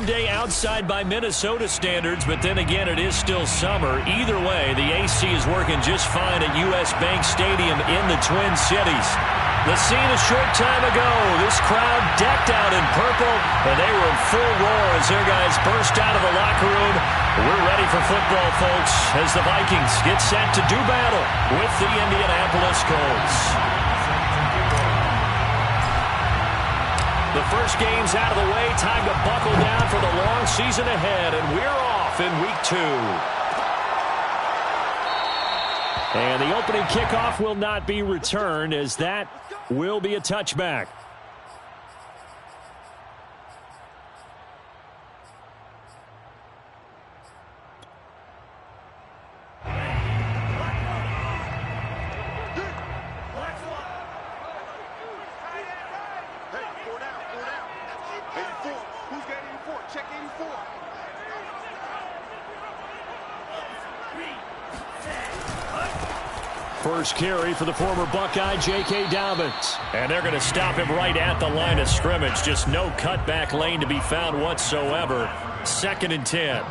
warm day outside by Minnesota standards, but then again, it is still summer. Either way, the AC is working just fine at U.S. Bank Stadium in the Twin Cities. The scene a short time ago, this crowd decked out in purple, and they were in full roar as their guys burst out of the locker room. We're ready for football, folks, as the Vikings get set to do battle with the Indianapolis Colts. The first game's out of the way, time to buckle down for the long season ahead, and we're off in week 2. And the opening kickoff will not be returned, as that will be a touchback. First carry for the former Buckeye, J.K. Dobbins. And they're going to stop him right at the line of scrimmage. Just no cutback lane to be found whatsoever. 2nd and 10.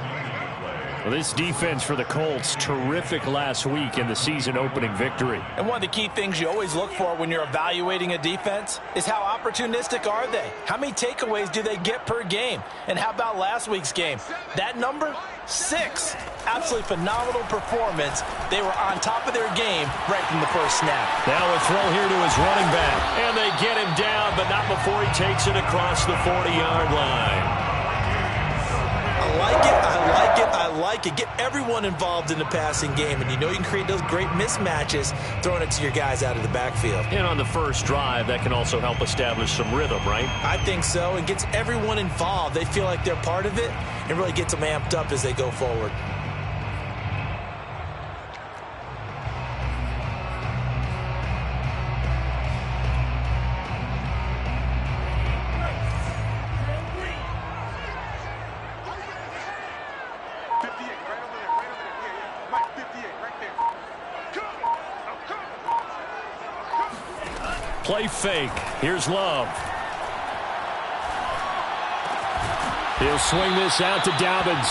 Well, this defense for the Colts, terrific last week in the season-opening victory. And one of the key things you always look for when you're evaluating a defense is how opportunistic are they? How many takeaways do they get per game? And how about last week's game? That number? 6. Absolutely phenomenal performance. They were on top of their game right from the first snap. Now a throw here to his running back. And they get him down, but not before he takes it across the 40-yard line. I like it, I like it, I like it. Get everyone involved in the passing game, and you know you can create those great mismatches throwing it to your guys out of the backfield. And on the first drive, that can also help establish some rhythm, right? I think so. It gets everyone involved. They feel like they're part of it, and really gets them amped up as they go forward. Play fake. Here's Love. He'll swing this out to Dobbins.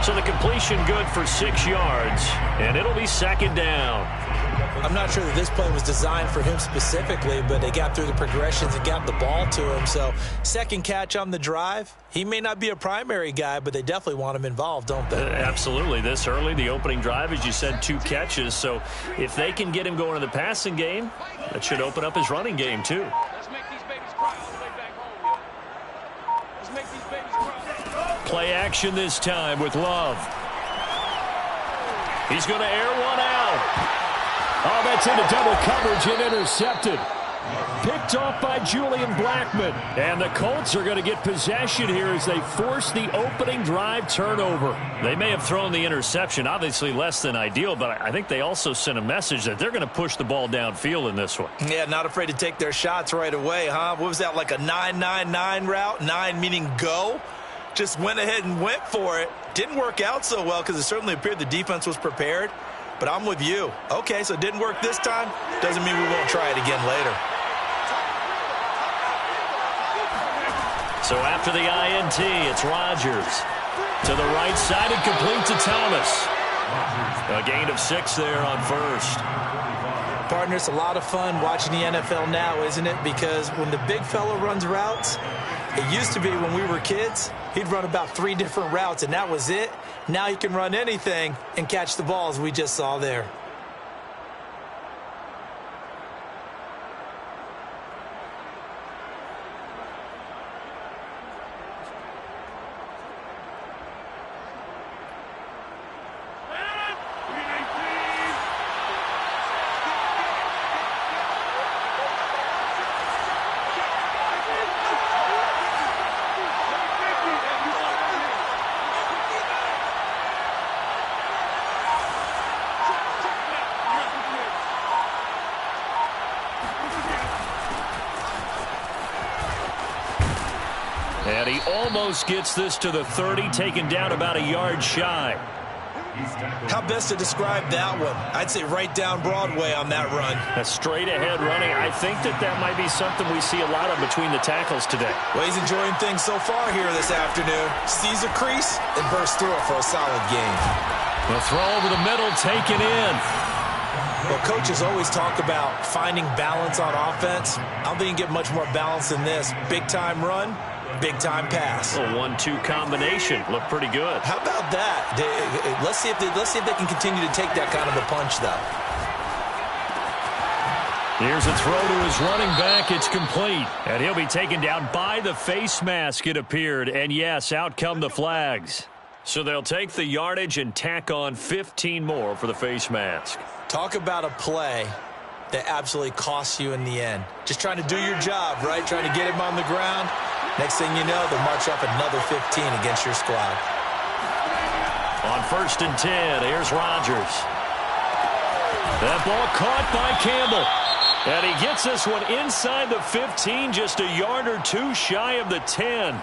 So the completion good for 6 yards, and it'll be 2nd down. I'm not sure that this play was designed for him specifically, but they got through the progressions and got the ball to him. So 2nd catch on the drive. He may not be a primary guy, but they definitely want him involved, don't they? Absolutely. This early, the opening drive, as you said, 2 catches. So if they can get him going in the passing game, that should open up his running game too. Let's make these babies cry on the way back home, yo. Let's make these babies cry. Play action this time with Love. He's going to air one out. Oh, that's into double coverage and intercepted. Picked off by Julian Blackmon. And the Colts are going to get possession here as they force the opening drive turnover. They may have thrown the interception, obviously less than ideal, but I think they also sent a message that they're going to push the ball downfield in this one. Yeah, not afraid to take their shots right away, huh? What was that, like a 9-9-9 route? 9 meaning go? Just went ahead and went for it. Didn't work out so well because it certainly appeared the defense was prepared. But I'm with you. Okay, so it didn't work this time. Doesn't mean we won't try it again later. So after the INT, it's Rodgers. To the right side and complete to Thomas. A gain of 6 there on first. Partner, it's a lot of fun watching the NFL now, isn't it? Because when the big fella runs routes, it used to be when we were kids, he'd run about 3 different routes, and that was it. Now he can run anything and catch the balls we just saw there. And he almost gets this to the 30, taken down about a yard shy. How best to describe that one? I'd say right down Broadway on that run. A straight-ahead running. I think that might be something we see a lot of between the tackles today. Well, he's enjoying things so far here this afternoon. Sees a crease and bursts through it for a solid gain. The throw over the middle, taken in. Well, coaches always talk about finding balance on offense. I don't think you can get much more balance than this. Big-time run, big-time pass. A 1-2 combination. Looked pretty good. How about that? Let's see if they can continue to take that kind of a punch, though. Here's a throw to his running back. It's complete. And he'll be taken down by the face mask, it appeared. And, yes, out come the flags. So they'll take the yardage and tack on 15 more for the face mask. Talk about a play that absolutely costs you in the end. Just trying to do your job, right? Trying to get him on the ground. Next thing you know, they'll march up another 15 against your squad. On 1st and 10, here's Rodgers. That ball caught by Campbell. And he gets this one inside the 15, just a yard or two shy of the 10.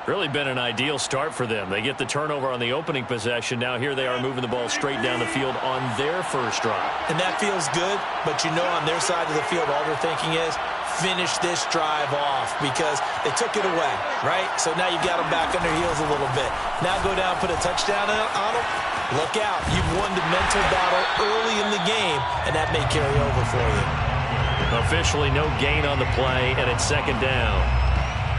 Really been an ideal start for them. They get the turnover on the opening possession. Now here they are moving the ball straight down the field on their first drive. And that feels good, but you know on their side of the field all they're thinking is finish this drive off because they took it away, right? So now you've got them back on their heels a little bit. Now go down, put a touchdown on them. Look out. You've won the mental battle early in the game, and that may carry over for you. Officially no gain on the play, and it's 2nd down.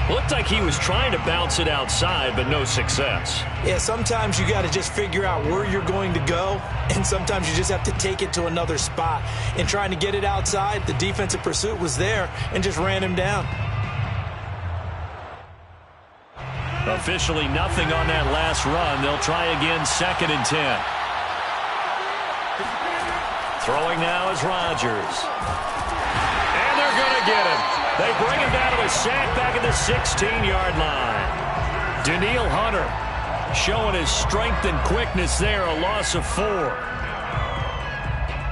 Looked like he was trying to bounce it outside, but no success. Yeah, sometimes you got to just figure out where you're going to go, and sometimes you just have to take it to another spot. And trying to get it outside, the defensive pursuit was there and just ran him down. Officially nothing on that last run. They'll try again 2nd and 10. Throwing now is Rodgers. And they're going to get him. They bring him down to a sack back at the 16-yard line. Danielle Hunter showing his strength and quickness there, a loss of 4.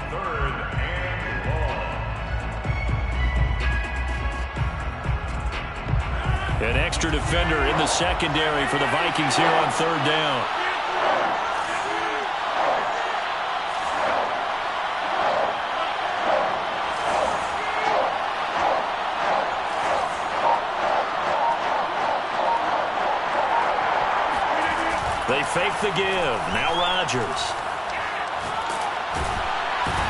3rd and long. An extra defender in the secondary for the Vikings here on 3rd down. They fake the give. Now Rodgers.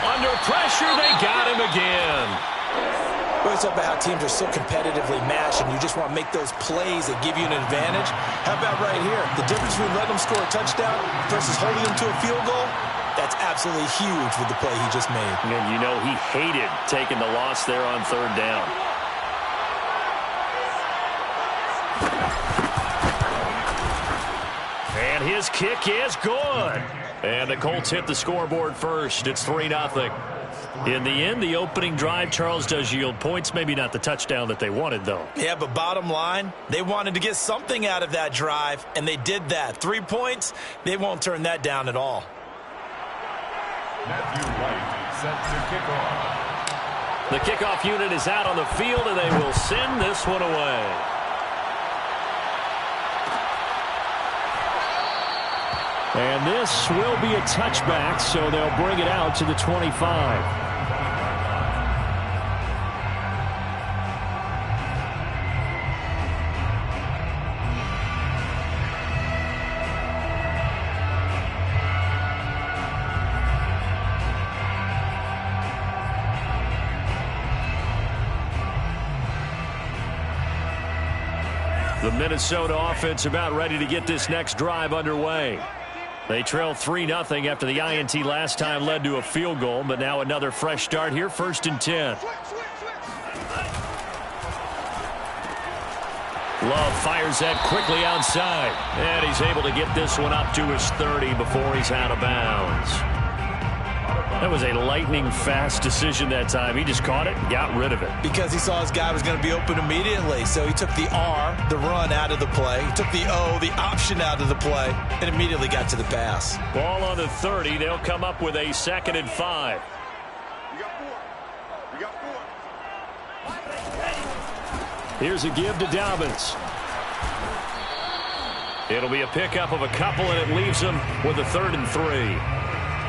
Under pressure, they got him again. Well, it's about how teams are so competitively matched, and you just want to make those plays that give you an advantage. How about right here? The difference between letting them score a touchdown versus holding them to a field goal, that's absolutely huge with the play he just made. And you know he hated taking the loss there on 3rd down. And his kick is good. And the Colts hit the scoreboard first. It's 3-0. In the end, the opening drive, Charles, does yield points. Maybe not the touchdown that they wanted, though. Yeah, but bottom line, they wanted to get something out of that drive, and they did that. 3 points, they won't turn that down at all. Matthew White set to kick off. The kickoff unit is out on the field, and they will send this one away. And this will be a touchback, so they'll bring it out to the 25. The Minnesota offense about ready to get this next drive underway. They trail 3-0 after the INT last time led to a field goal, but now another fresh start here, 1st and 10. Love fires that quickly outside, and he's able to get this one up to his 30 before he's out of bounds. That was a lightning-fast decision that time. He just caught it and got rid of it. Because he saw his guy was going to be open immediately. So he took the R, the run, out of the play. He took the O, the option, out of the play, and immediately got to the pass. Ball on the 30. They'll come up with a 2nd and 5. We got 4. Here's a give to Dobbins. It'll be a pickup of a couple, and it leaves them with a 3rd and 3.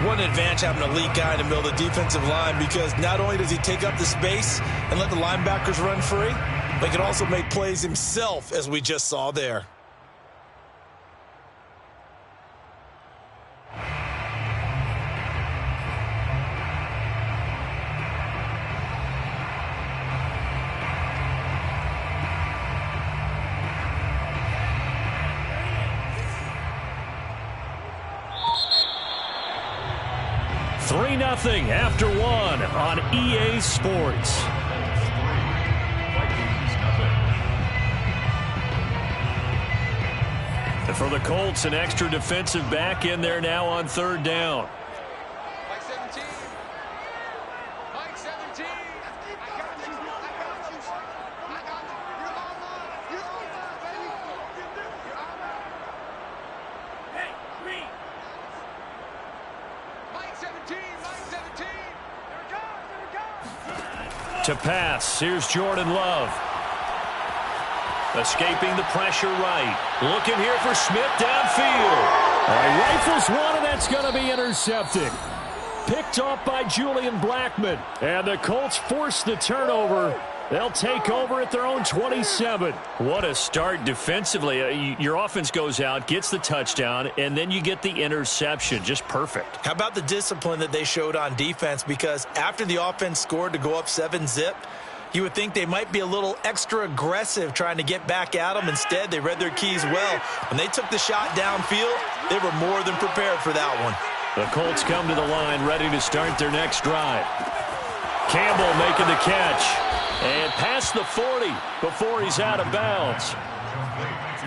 What an advantage having an elite guy in the middle of the defensive line, because not only does he take up the space and let the linebackers run free, but he can also make plays himself, as we just saw there. Nothing after 1 on EA Sports. And for the Colts, an extra defensive back in there now on 3rd down. Mike 17. Mike 17. I got you. I got you. I got you. You're online. You're online, baby. You're online. Hey, Green. Mike 17. Mike 17. There it goes. There it goes. To pass, here's Jordan Love. Escaping the pressure right. Looking here for Smith downfield. Rifles one, and that's going to be intercepted. Picked off by Julian Blackmon. And the Colts force the turnover. They'll take over at their own 27. What a start defensively. Your offense goes out, gets the touchdown, and then you get the interception. Just perfect. How about the discipline that they showed on defense? Because after the offense scored to go up 7-zip, you would think they might be a little extra aggressive trying to get back at them. Instead, they read their keys well. When they took the shot downfield, they were more than prepared for that one. The Colts come to the line ready to start their next drive. Campbell making the catch. And past the 40 before he's out of bounds.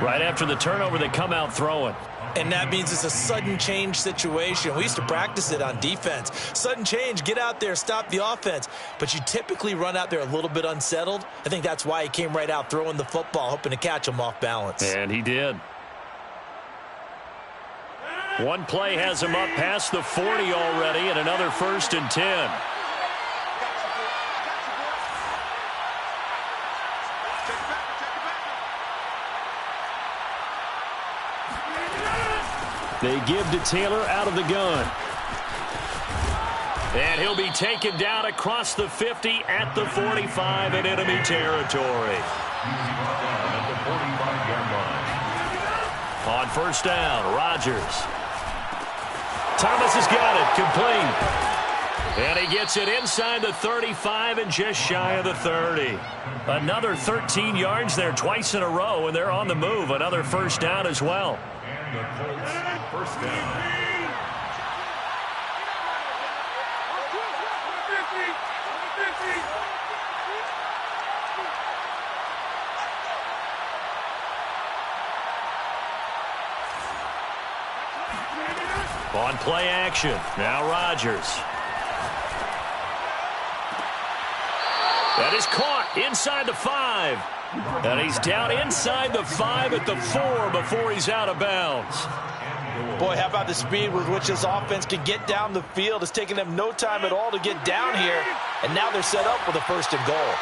Right after the turnover, they come out throwing. And that means it's a sudden change situation. We used to practice it on defense. Sudden change, get out there, stop the offense. But you typically run out there a little bit unsettled. I think that's why he came right out throwing the football, hoping to catch him off balance. And he did. One play has him up past the 40 already, and another 1st and 10. They give to Taylor out of the gun. And he'll be taken down across the 50 at the 45 in enemy territory. On 1st down, Rodgers. Thomas has got it, complete. And he gets it inside the 35 and just shy of the 30. Another 13 yards there twice in a row, and they're on the move. Another 1st down as well. The Colts, 1st down. On play action, now Rodgers. That is caught inside the 5. And he's down inside the 5 at the 4 before he's out of bounds. Boy, how about the speed with which this offense can get down the field? It's taken them no time at all to get down here. And now they're set up with a 1st and goal.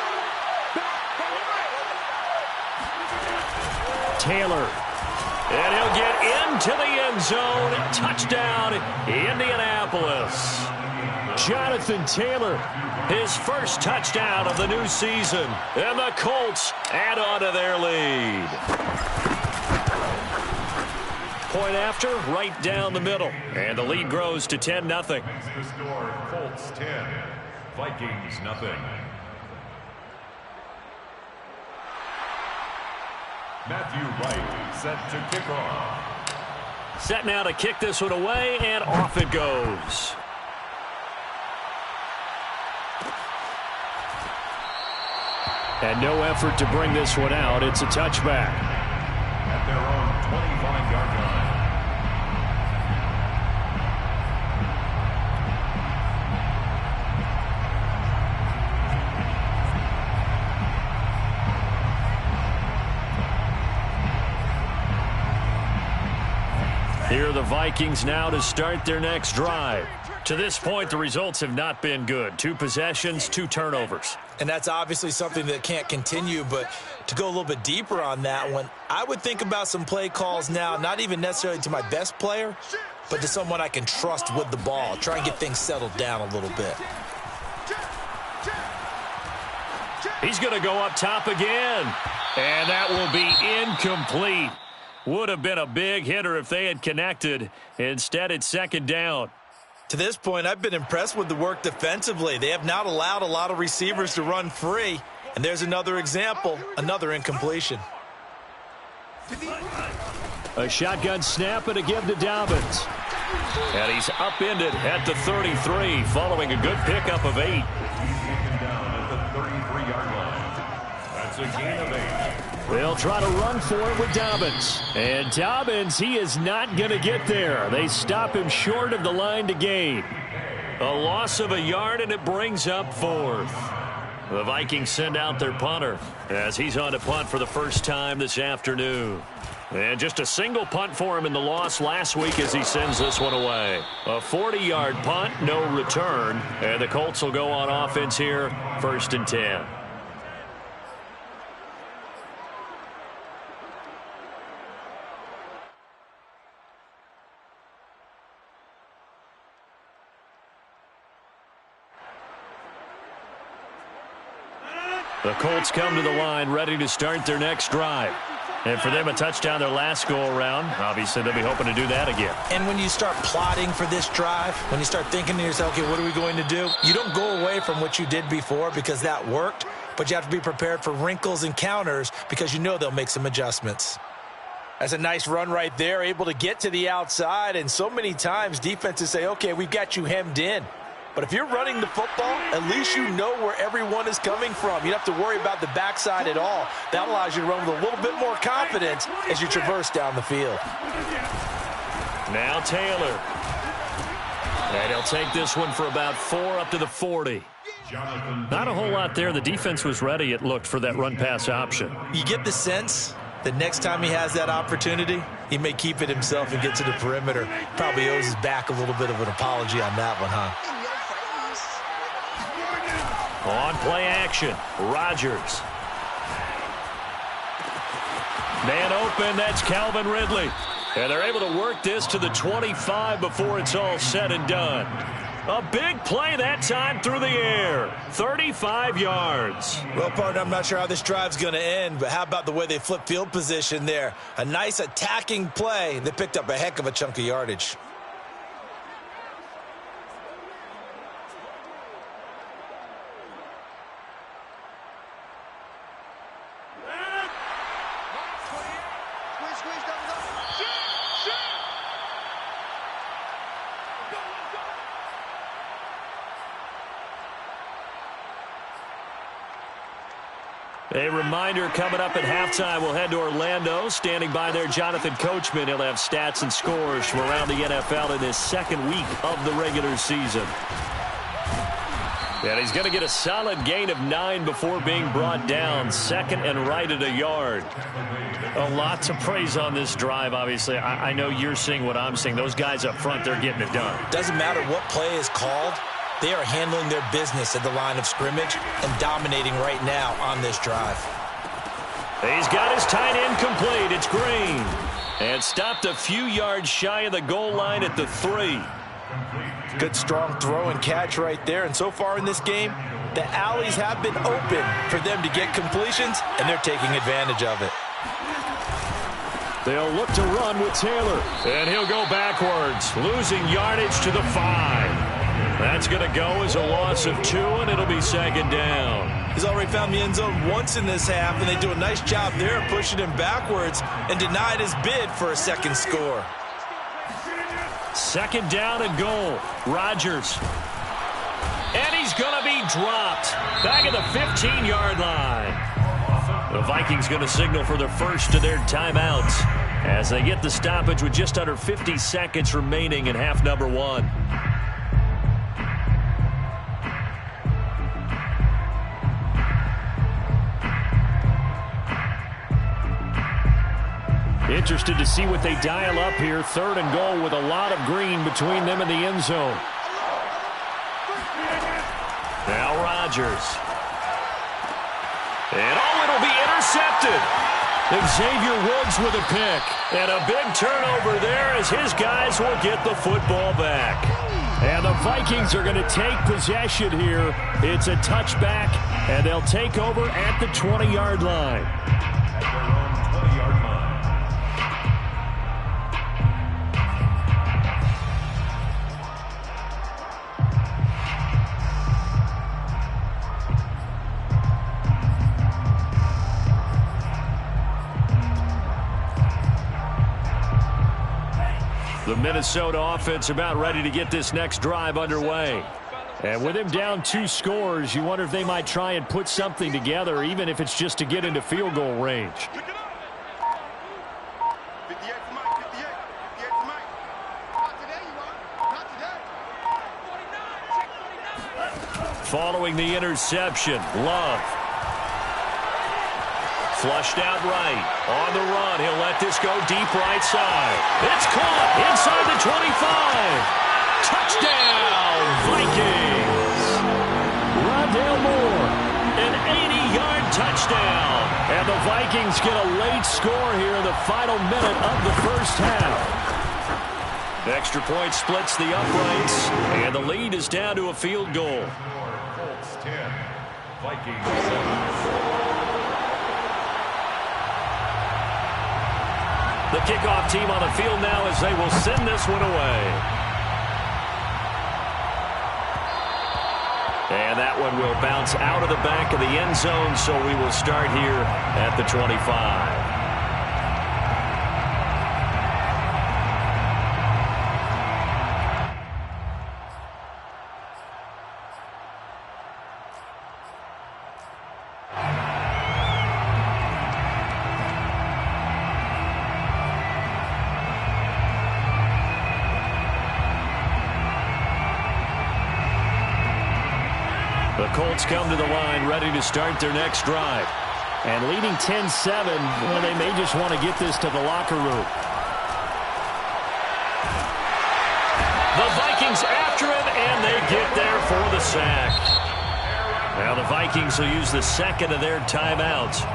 Taylor. And he'll get into the end zone. Touchdown, Indianapolis. Jonathan Taylor, his 1st touchdown of the new season. And the Colts add on to their lead. Point after, right down the middle. And the lead grows to 10-0. The score, Colts 10, Vikings nothing. Matthew Wright set to kick off. Set now to kick this one away, and off it goes. And no effort to bring this one out. It's a touchback. At their own 25-yard line. Here are the Vikings now to start their next drive. To this point, the results have not been good. 2 possessions, 2 turnovers. And that's obviously something that can't continue, but to go a little bit deeper on that one, I would think about some play calls now, not even necessarily to my best player, but to someone I can trust with the ball. Try and get things settled down a little bit. He's going to go up top again. And that will be incomplete. Would have been a big hitter if they had connected. Instead, it's second down. To this point, I've been impressed with the work defensively. They have not allowed a lot of receivers to run free. And there's another example, another incompletion. A shotgun snap and a give to Dobbins. And he's upended at the 33 following a good pickup of 8. Down at the 33-yard line. That's a gain of 8. They'll try to run for it with Dobbins. And Dobbins, he is not going to get there. They stop him short of the line to gain. A loss of a yard, and it brings up 4th. The Vikings send out their punter as he's on to punt for the first time this afternoon. And just a single punt for him in the loss last week as he sends this one away. A 40-yard punt, no return. And the Colts will go on offense here, 1st and 10. The Colts come to the line ready to start their next drive. And for them, a touchdown their last go-around. Obviously, they'll be hoping to do that again. And when you start plotting for this drive, when you start thinking to yourself, okay, what are we going to do? You don't go away from what you did before because that worked, but you have to be prepared for wrinkles and counters because you know they'll make some adjustments. That's a nice run right there, able to get to the outside, and so many times defenses say, okay, we've got you hemmed in. But if you're running the football, at least you know where everyone is coming from. You don't have to worry about the backside at all. That allows you to run with a little bit more confidence as you traverse down the field. Now Taylor. And he'll take this one for about 4 up to the 40. Not a whole lot there. The defense was ready, it looked, for that run-pass option. You get the sense that next time he has that opportunity, he may keep it himself and get to the perimeter. Probably owes his back a little bit of an apology on that one, huh? On play action, Rodgers. Man open, that's Calvin Ridley. And they're able to work this to the 25 before it's all said and done. A big play that time through the air. 35 yards. Well, partner, I'm not sure how this drive's going to end, but how about the way they flip field position there? A nice attacking play that picked up a heck of a chunk of yardage. A reminder coming up at halftime, we'll head to Orlando. Standing by there, Jonathan Coachman. He'll have stats and scores from around the NFL in this second week of the regular season. And he's going to get a solid gain of 9 before being brought down. Second and right at a yard. A lot to praise on this drive, obviously. I know you're seeing what I'm seeing. Those guys up front, they're getting it done. Doesn't matter what play is called. They are handling their business at the line of scrimmage and dominating right now on this drive. He's got his tight end complete. It's Green. And stopped a few yards shy of the goal line at the 3. Good strong throw and catch right there. And so far in this game, the alleys have been open for them to get completions, and they're taking advantage of it. They'll look to run with Taylor. And he'll go backwards, losing yardage to the 5. That's going to go as a loss of 2, and it'll be second down. He's already found the end zone once in this half, and they do a nice job there pushing him backwards and denied his bid for a second score. Second down and goal. Rodgers. And he's going to be dropped. Back at the 15-yard line. The Vikings going to signal for the first of their timeouts as they get the stoppage with just under 50 seconds remaining in half number 1. Interested to see what they dial up here. Third and goal with a lot of green between them and the end zone. Now Rodgers. And it'll be intercepted. Xavier Woods with a pick. And a big turnover there as his guys will get the football back. And the Vikings are going to take possession here. It's a touchback, and they'll take over at the 20-yard line. At their own 20-yard line. The Minnesota offense about ready to get this next drive underway. And with him down 2 scores, you wonder if they might try and put something together, even if it's just to get into field goal range. 58 for Mike, 58 for Mike. Not today, you are. Not today. Following the interception, Love. Flushed out right. On the run, he'll let this go deep right side. It's caught inside the 25. Touchdown, Vikings. Rondale Moore, an 80-yard touchdown. And the Vikings get a late score here in the final minute of the first half. Extra point splits the uprights, and the lead is down to a field goal. Colts 10, Vikings 7. The kickoff team on the field now as they will send this one away. And that one will bounce out of the back of the end zone, so we will start here at the 25. The Colts come to the line ready to start their next drive. And leading 10-7, well, they may just want to get this to the locker room. The Vikings after him, and they get there for the sack. Now the Vikings will use the second of their timeouts,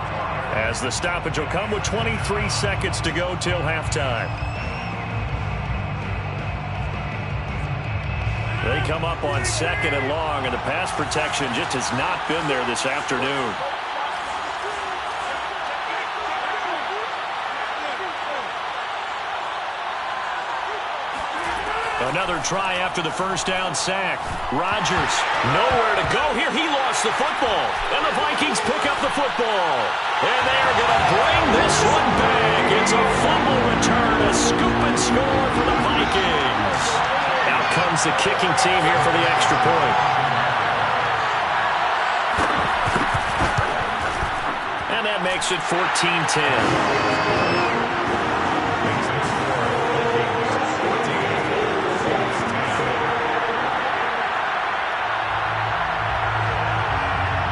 as the stoppage will come with 23 seconds to go till halftime. They come up on 2nd and long, and the pass protection just has not been there this afternoon. Another try after the first down sack. Rodgers, nowhere to go here. He lost the football, and the Vikings pick up the football. And they are going to bring this one back. It's a fumble return, a scoop and score for the Vikings. Out comes the kicking team here for the extra point. And that makes it 14-10.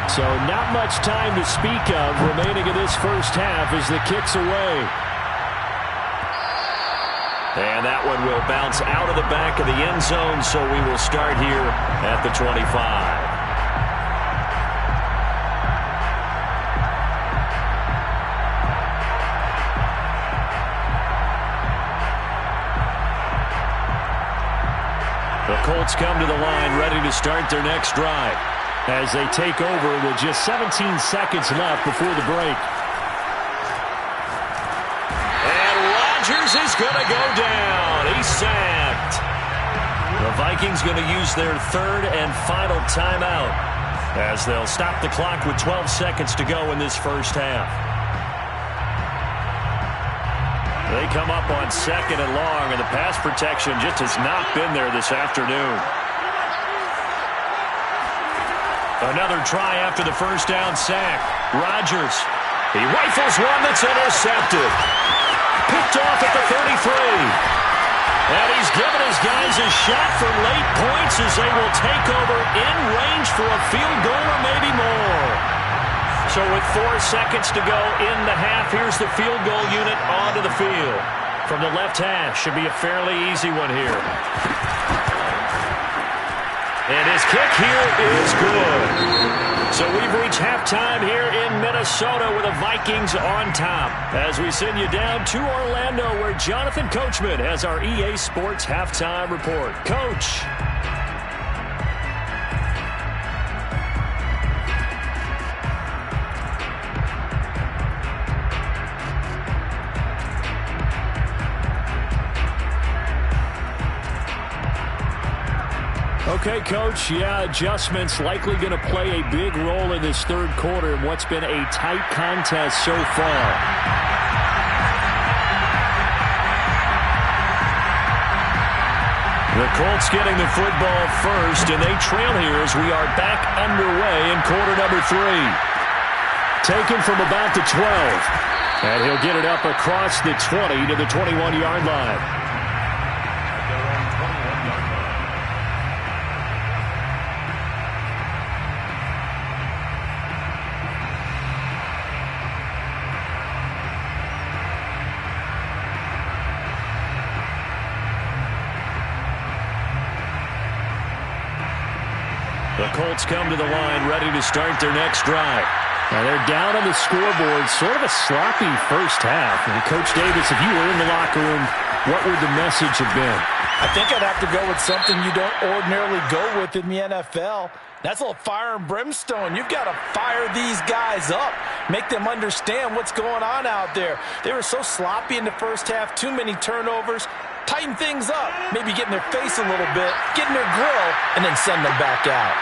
So not much time to speak of remaining in this first half as the kick's away. And that one will bounce out of the back of the end zone, so we will start here at the 25. The Colts come to the line ready to start their next drive as they take over with just 17 seconds left before the break. And Rodgers is going to go down. He's sacked. The Vikings going to use their third and final timeout as they'll stop the clock with 12 seconds to go in this first half. They come up on 2nd and long, and the pass protection just has not been there this afternoon. Another try after the first down sack. Rodgers, he rifles one that's intercepted. Picked off at the 33. And he's given his guys a shot for late points as they will take over in range for a field goal or maybe more. So with 4 seconds to go in the half, here's the field goal unit onto the field. From the left hash, should be a fairly easy one here. And his kick here is good. So we've reached halftime here in Minnesota with the Vikings on top. As we send you down to Orlando, where Jonathan Coachman has our EA Sports halftime report. Coach. Okay, Coach, adjustments likely going to play a big role in this third quarter in what's been a tight contest so far. The Colts getting the football first, and they trail here as we are back underway in quarter number 3. Taken from about the 12, and he'll get it up across the 20 to the 21-yard line. The Colts come to the line ready to start their next drive. Now they're down on the scoreboard, sort of a sloppy first half. And Coach Davis, if you were in the locker room, what would the message have been? I think I'd have to go with something you don't ordinarily go with in the NFL. That's a little fire and brimstone. You've got to fire these guys up. Make them understand what's going on out there. They were so sloppy in the first half, too many turnovers. Tighten things up, maybe get in their face a little bit, get in their grill, and then send them back out.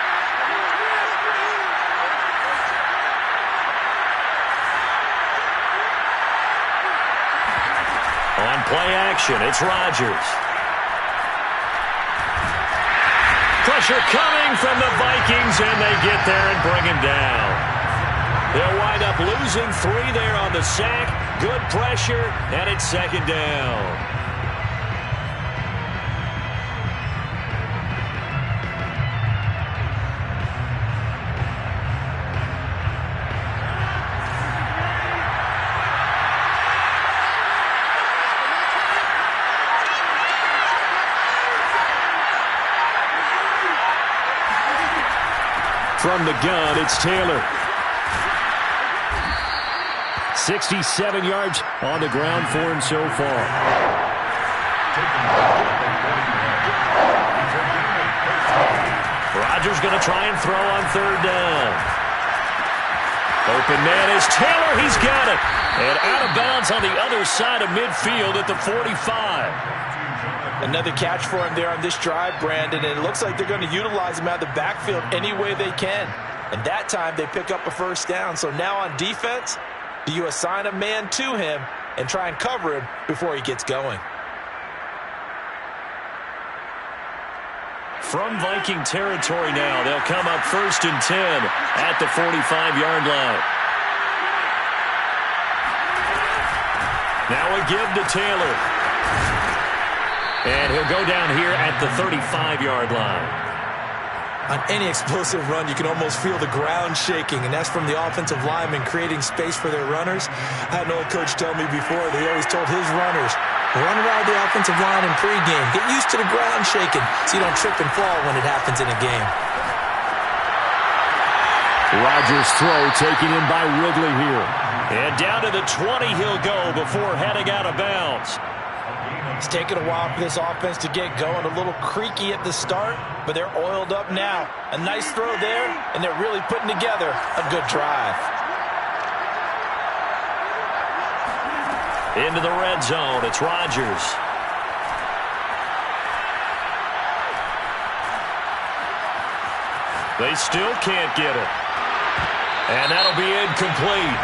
On play action, it's Rodgers. Pressure coming from the Vikings, and they get there and bring him down. They'll wind up losing 3 there on the sack. Good pressure, and it's second down. From the gun, it's Taylor. 67 yards on the ground for him so far. Rodgers going to try and throw on third down. Open man is Taylor. He's got it. And out of bounds on the other side of midfield at the 45. Another catch for him there on this drive, Brandon, and it looks like they're going to utilize him out of the backfield any way they can. And that time they pick up a first down. So now on defense, do you assign a man to him and try and cover him before he gets going? From Viking territory now, they'll come up 1st and 10 at the 45-yard line. Now a give to Taylor. And he'll go down here at the 35-yard line. On any explosive run, you can almost feel the ground shaking, and that's from the offensive linemen creating space for their runners. I had an old coach tell me before, they always told his runners, run around the offensive line in pregame. Get used to the ground shaking so you don't trip and fall when it happens in a game. Rodgers' throw taken in by Ridley here. And down to the 20 he'll go before heading out of bounds. It's taken a while for this offense to get going. A little creaky at the start, but they're oiled up now. A nice throw there, and they're really putting together a good drive. Into the red zone, it's Rodgers. They still can't get it. And that'll be incomplete.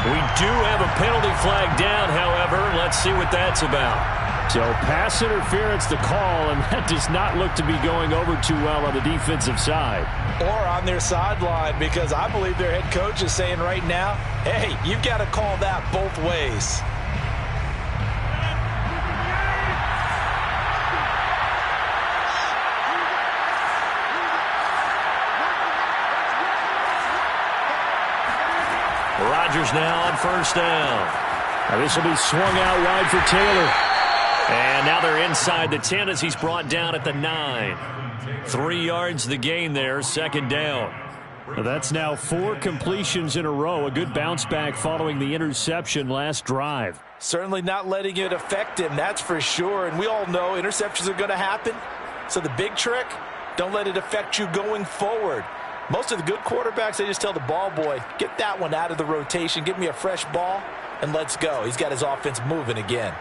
We do have a penalty flag down, however. Let's see what that's about. So pass interference the call, and that does not look to be going over too well on the defensive side. Or on their sideline, because I believe their head coach is saying right now, hey, you've got to call that both ways. Rodgers now on first down. Now this will be swung out wide for Taylor. And now they're inside the 10 as he's brought down at the 9. 3 yards the gain there, second down. That's now 4 completions in a row. A good bounce back following the interception last drive. Certainly not letting it affect him, that's for sure. And we all know interceptions are going to happen. So the big trick, don't let it affect you going forward. Most of the good quarterbacks, they just tell the ball boy, get that one out of the rotation, give me a fresh ball, and let's go. He's got his offense moving again.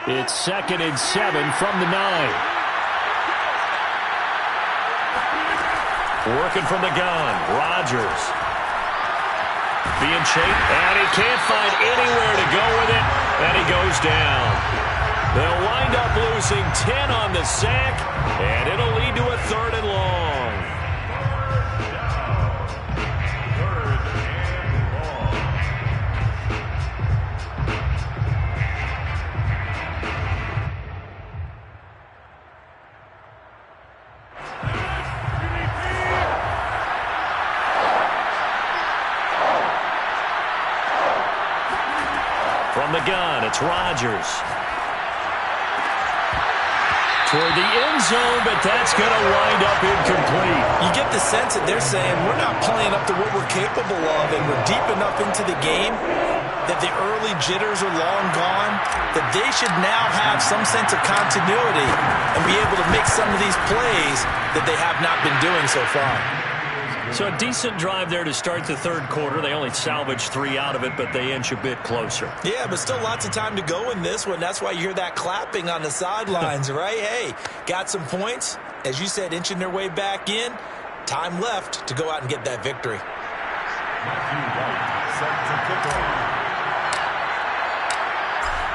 It's 2nd and 7 from the 9. Working from the gun, Rodgers. Being chased, and he can't find anywhere to go with it, and he goes down. They'll wind up losing 10 on the sack, and it'll lead to a 3rd and long. From the gun, it's Rodgers. Toward the end zone, but that's going to wind up incomplete. You get the sense that they're saying we're not playing up to what we're capable of, and we're deep enough into the game that the early jitters are long gone, that they should now have some sense of continuity and be able to make some of these plays that they have not been doing so far. So a decent drive there to start the 3rd quarter. They only salvaged 3 out of it, but they inch a bit closer. Yeah, but still lots of time to go in this one. That's why you hear that clapping on the sidelines, right? Hey, got some points. As you said, inching their way back in. Time left to go out and get that victory.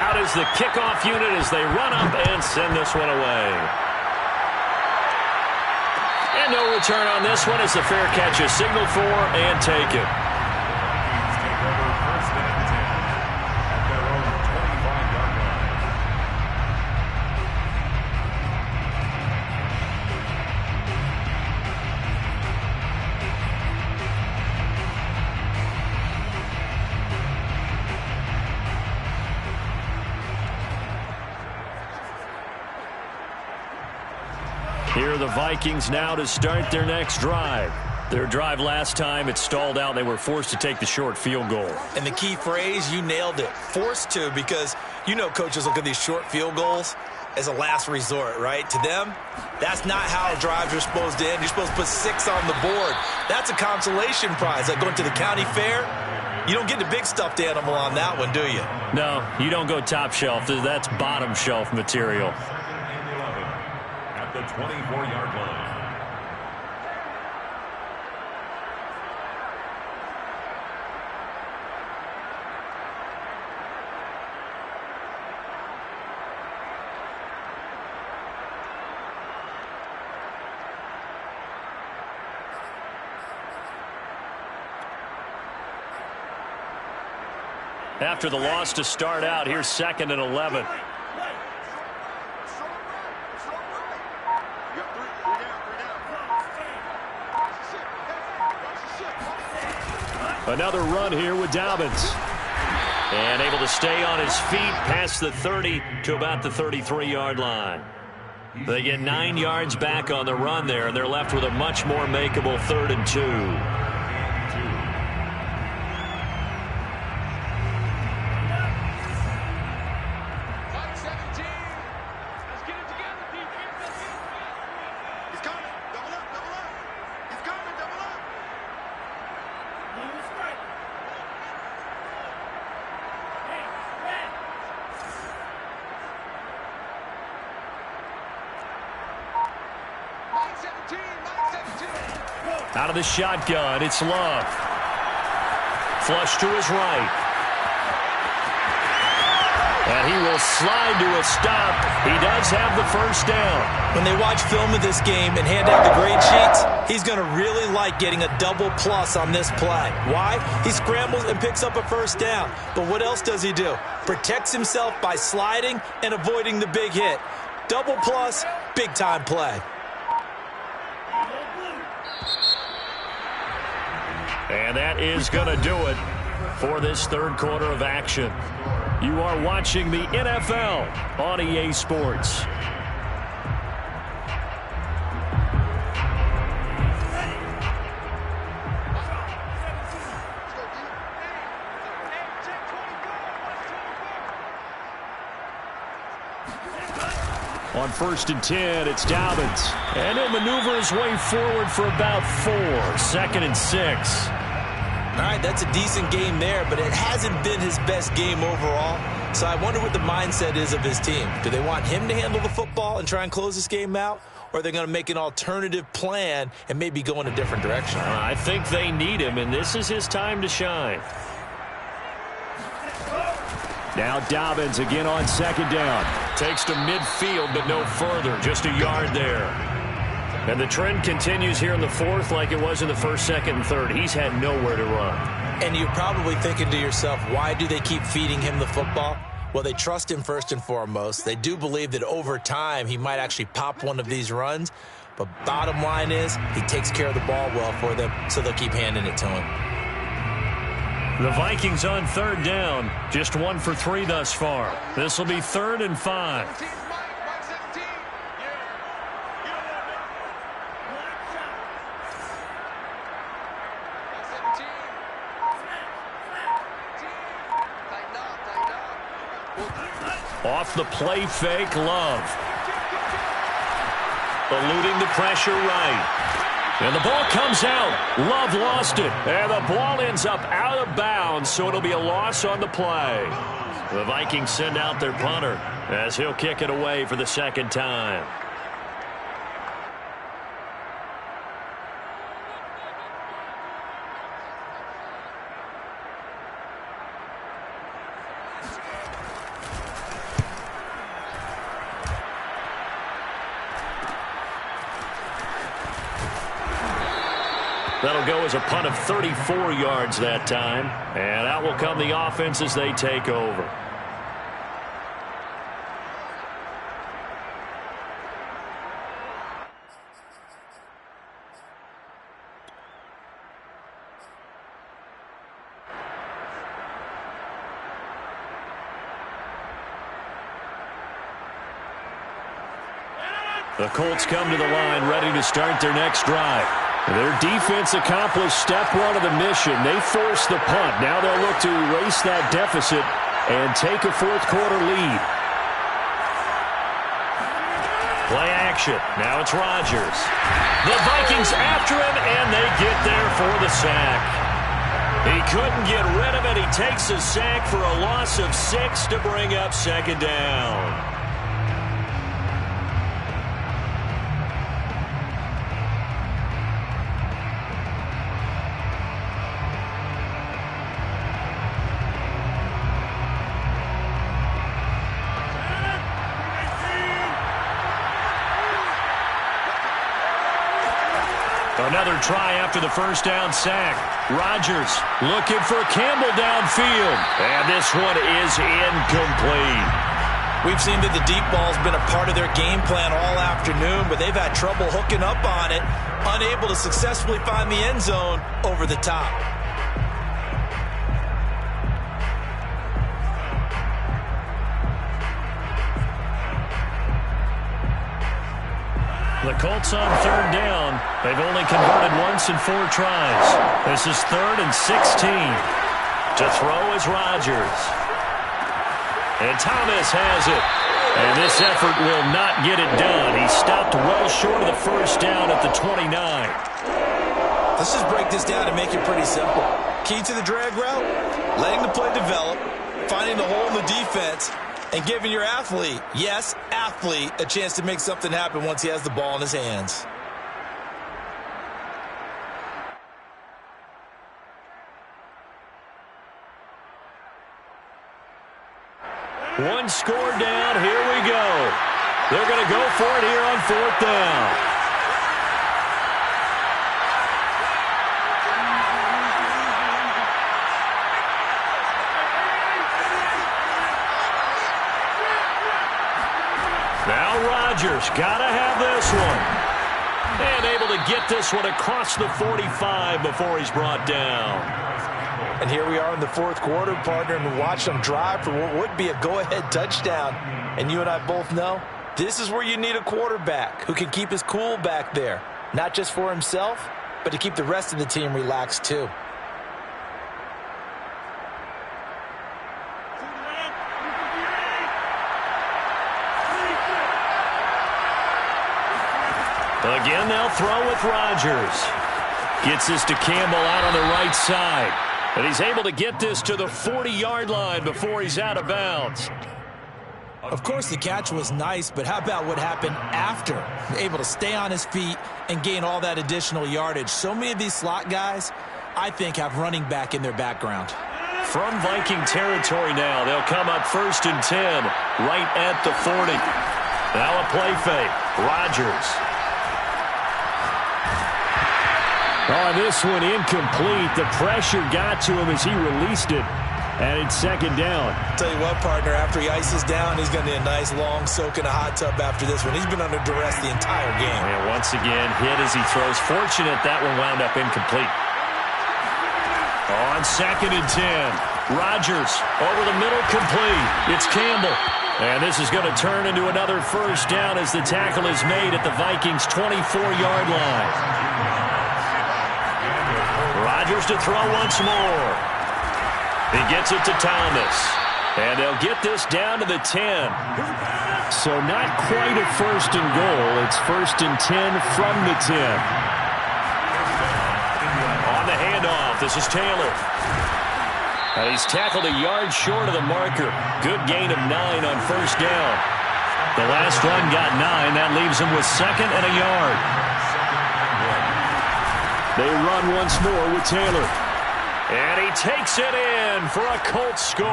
Out is the kickoff unit as they run up and send this one away. And no return on this one as the fair catch is signaled for and taken. Vikings take over 1st and 10 at their own 25-yard line. Here are the Vikings now to start their next drive. Their drive last time, it stalled out. They were forced to take the short field goal. And the key phrase, you nailed it, forced to, because you know coaches look at these short field goals as a last resort, right? To them, that's not how drives are supposed to end. You're supposed to put 6 on the board. That's a consolation prize. Like going to the county fair, you don't get the big stuffed animal on that one, do you? No, you don't go top shelf. That's bottom shelf material. At the 24-yard line. After the loss to start out, here's 2nd and 11. Another run here with Dobbins. And able to stay on his feet past the 30 to about the 33-yard line. They get 9 yards back on the run there, and they're left with a much more makeable 3rd and 2. Out of the shotgun, it's Love. Flush to his right. And he will slide to a stop. He does have the first down. When they watch film of this game and hand out the grade sheets, he's going to really like getting a double plus on this play. Why? He scrambles and picks up a first down. But what else does he do? Protects himself by sliding and avoiding the big hit. Double plus, big-time play. And that is going to do it for this 3rd quarter of action. You are watching the NFL on EA Sports. On 1st and 10, it's Dobbins. And he'll maneuver his way forward for about 4. 2nd and 6. All right, that's a decent game there, but it hasn't been his best game overall. So I wonder what the mindset is of his team. Do they want him to handle the football and try and close this game out? Or are they going to make an alternative plan and maybe go in a different direction? I think they need him, and this is his time to shine. Now Dobbins again on 2nd down. Takes to midfield, but no further. Just a yard there. And the trend continues here in the 4th like it was in the 1st, 2nd, and 3rd. He's had nowhere to run. And you're probably thinking to yourself, why do they keep feeding him the football? Well, they trust him first and foremost. They do believe that over time he might actually pop one of these runs. But bottom line is he takes care of the ball well for them, so they'll keep handing it to him. The Vikings on 3rd down. Just 1 for 3 thus far. This will be 3rd and 5. Off the play fake, Love. Eluding the pressure right. And the ball comes out. Love lost it. And the ball ends up out of bounds, so it'll be a loss on the play. The Vikings send out their punter as he'll kick it away for the 2nd time. That'll go as a punt of 34 yards that time. And out will come the offense as they take over. The Colts come to the line ready to start their next drive. Their defense accomplished step 1 of the mission. They forced the punt. Now they'll look to erase that deficit and take a 4th quarter lead. Play action. Now it's Rodgers. The Vikings after him, and they get there for the sack. He couldn't get rid of it. He takes a sack for a loss of 6 to bring up 2nd down. Another try after the 1st down sack. Rodgers looking for Campbell downfield. And this one is incomplete. We've seen that the deep ball's been a part of their game plan all afternoon, but they've had trouble hooking up on it, unable to successfully find the end zone over the top. The Colts on 3rd down. They've only converted once in 4 tries. This is 3rd and 16. To throw is Rodgers. And Thomas has it. And this effort will not get it done. He stopped well short of the 1st down at the 29. Let's just break this down and make it pretty simple. Key to the drag route, letting the play develop, finding the hole in the defense, and giving your athlete, yes, athlete, a chance to make something happen once he has the ball in his hands. One score down. Here we go. They're going to go for it here on 4th down. Now Rodgers got to have this one. And able to get this one across the 45 before he's brought down. And here we are in the fourth quarter, partner, and watch them drive for what would be a go-ahead touchdown. And you and I both know this is where you need a quarterback who can keep his cool back there, not just for himself, but to keep the rest of the team relaxed too. Again, they'll throw with Rodgers. Gets this to Campbell out on the right side. And he's able to get this to the 40-yard line before he's out of bounds. Of course, the catch was nice, but how about what happened after? Able to stay on his feet and gain all that additional yardage. So many of these slot guys, I think, have running back in their background. From Viking territory now, they'll come up 1st and 10, right at the 40. Now a play fake. Rodgers. Oh, this one incomplete. The pressure got to him as he released it. And it's 2nd down. Tell you what, partner, after he ices down, he's going to need a nice long soak in a hot tub after this one. He's been under duress the entire game. And once again, hit as he throws. Fortunate that one wound up incomplete. On 2nd and 10, Rodgers over the middle, complete. It's Campbell. And this is going to turn into another 1st down as the tackle is made at the Vikings' 24-yard line. Rodgers to throw once more. He gets it to Thomas. And they'll get this down to the 10. So not quite a 1st and goal. It's 1st and 10 from the 10. On the handoff, this is Taylor. And he's tackled a yard short of the marker. Good gain of 9 on 1st down. The last run got 9. That leaves him with 2nd and a yard. They run once more with Taylor. And he takes it in for a Colts score.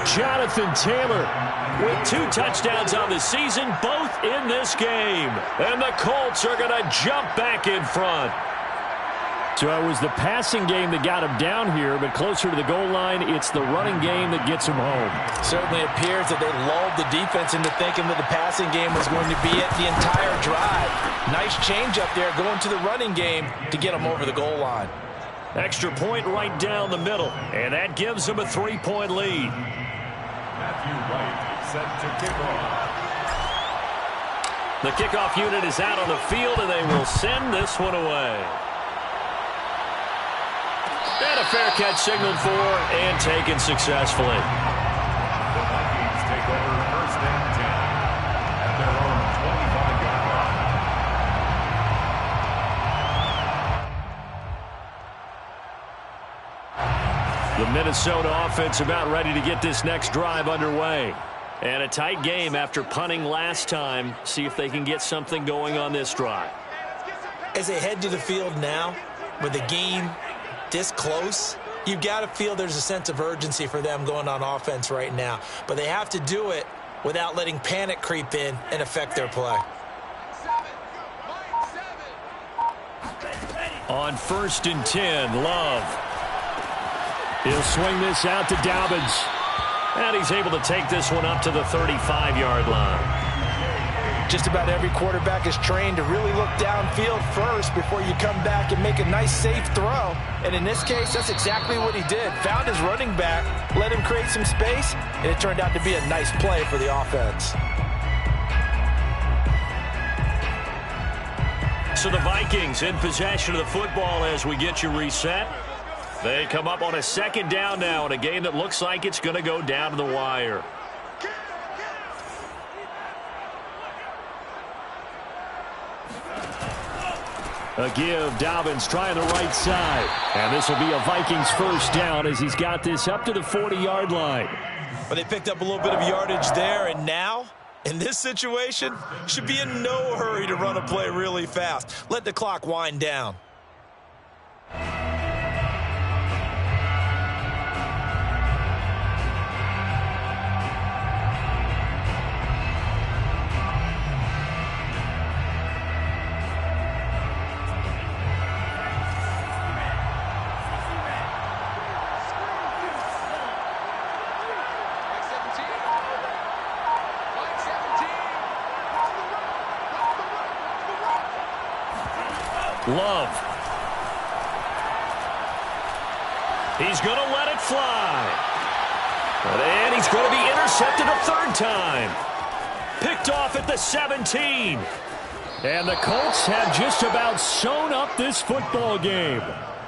Jonathan Taylor with 2 touchdowns on the season, both in this game. And the Colts are going to jump back in front. So it was the passing game that got him down here, but closer to the goal line, it's the running game that gets him home. Certainly appears that they lulled the defense into thinking that the passing game was going to be it the entire drive. Nice change up there going to the running game to get him over the goal line. Extra point right down the middle, and that gives him a 3-point lead. Matthew Wright set to kick off. The kickoff unit is out on the field, and they will send this one away. And a fair catch signaled for and taken successfully. The Vikings take over 1st and 10 at their own 25-yard line. The Minnesota offense about ready to get this next drive underway. And a tight game after punting last time. See if they can get something going on this drive. As they head to the field now, with the game this close, you've got to feel there's a sense of urgency for them going on offense right now. But they have to do it without letting panic creep in and affect their play. On 1st and 10, Love. He'll swing this out to Dobbins. And he's able to take this one up to the 35-yard line. Just about every quarterback is trained to really look downfield first before you come back and make a nice, safe throw. And in this case, that's exactly what he did. Found his running back, let him create some space, and it turned out to be a nice play for the offense. So the Vikings in possession of the football as we get you reset. They come up on a 2nd down now in a game that looks like it's going to go down to the wire. A give, Dobbins trying the right side. And this will be a Vikings 1st down as he's got this up to the 40-yard line. But they picked up a little bit of yardage there, and now, in this situation, should be in no hurry to run a play really fast. Let the clock wind down. Mike 17. Love. He's going to let it fly. And he's going to be intercepted a third time. Picked off at the 17. And the Colts have just about sewn up this football game.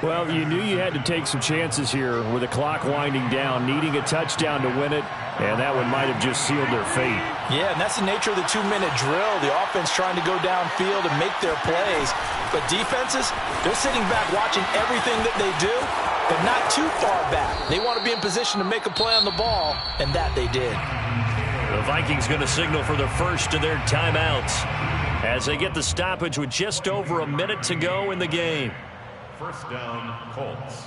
Well, you knew you had to take some chances here with the clock winding down, needing a touchdown to win it, and that one might have just sealed their fate. Yeah, and that's the nature of the 2-minute drill. The offense trying to go downfield and make their plays. But defenses, they're sitting back watching everything that they do, but not too far back. They want to be in position to make a play on the ball, and that they did. The Vikings going to signal for the first of their timeouts as they get the stoppage with just over a minute to go in the game. First down, Colts.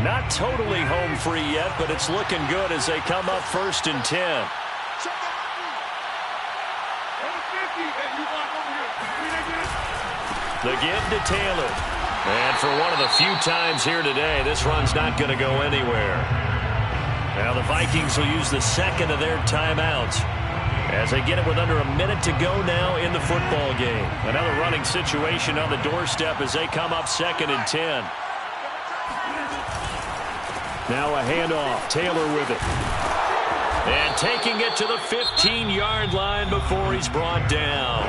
Not totally home free yet, but it's looking good as they come up 1st and 10. The give to Taylor. And for one of the few times here today, this run's not going to go anywhere. Now the Vikings will use the second of their timeouts as they get it with under a minute to go now in the football game. Another running situation on the doorstep as they come up 2nd and 10. Now a handoff. Taylor with it. And taking it to the 15-yard line before he's brought down.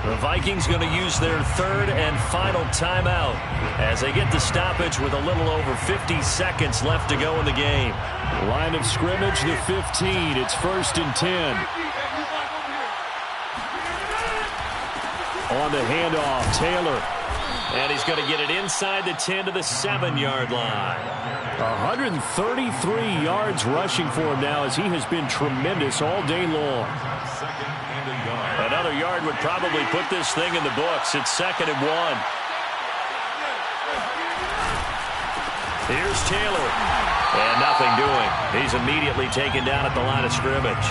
The Vikings going to use their third and final timeout as they get the stoppage with a little over 50 seconds left to go in the game. Line of scrimmage, the 15. It's 1st and 10. On the handoff, Taylor. And he's going to get it inside the 10 to the 7-yard line. 133 yards rushing for him now as he has been tremendous all day long. Another yard would probably put this thing in the books. It's 2nd and 1. Here's Taylor. And nothing doing. He's immediately taken down at the line of scrimmage.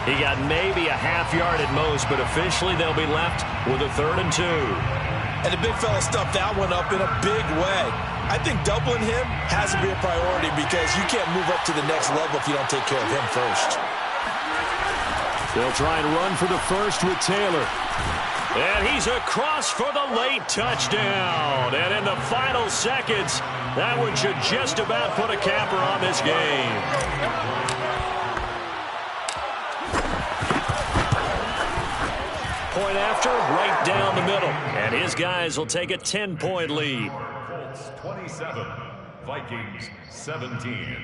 He got maybe a half yard at most, but officially they'll be left with a 3rd and 2. And the big fella stuffed that one up in a big way. I think doubling him has to be a priority because you can't move up to the next level if you don't take care of him first. They'll try and run for the first with Taylor. And he's across for the late touchdown. And in the final seconds, that one should just about put a capper on this game. Point after, right down the middle. And his guys will take a 10-point lead. Colts 27, Vikings 17.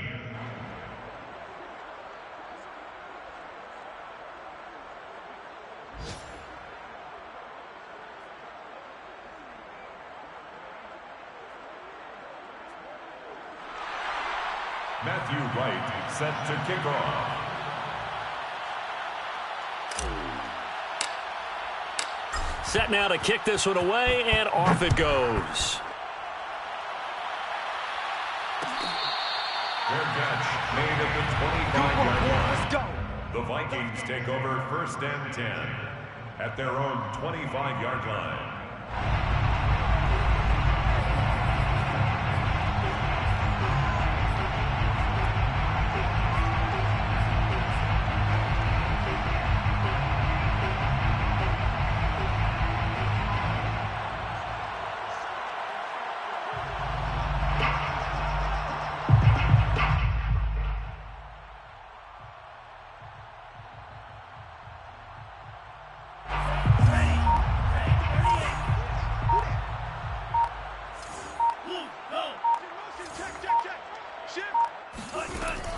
Matthew Wright set to kick off. Set now to kick this one away, and off it goes. Fair catch made at the 25-yard line. Let's go. The Vikings take over 1st and 10 at their own 25-yard line.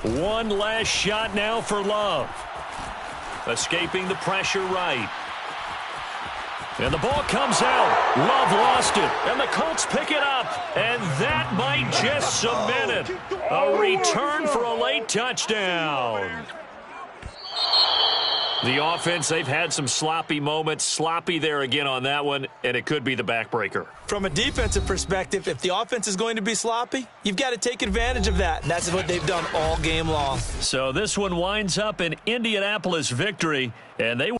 One last shot now for Love. Escaping the pressure right. And the ball comes out. Love lost it. And the Colts pick it up. And that might just cement it. A return for a late touchdown. The offense, they've had some sloppy moments. Sloppy there again on that one, and it could be the backbreaker. From a defensive perspective, if the offense is going to be sloppy, you've got to take advantage of that, and that's what they've done all game long. So this one winds up an Indianapolis victory, and they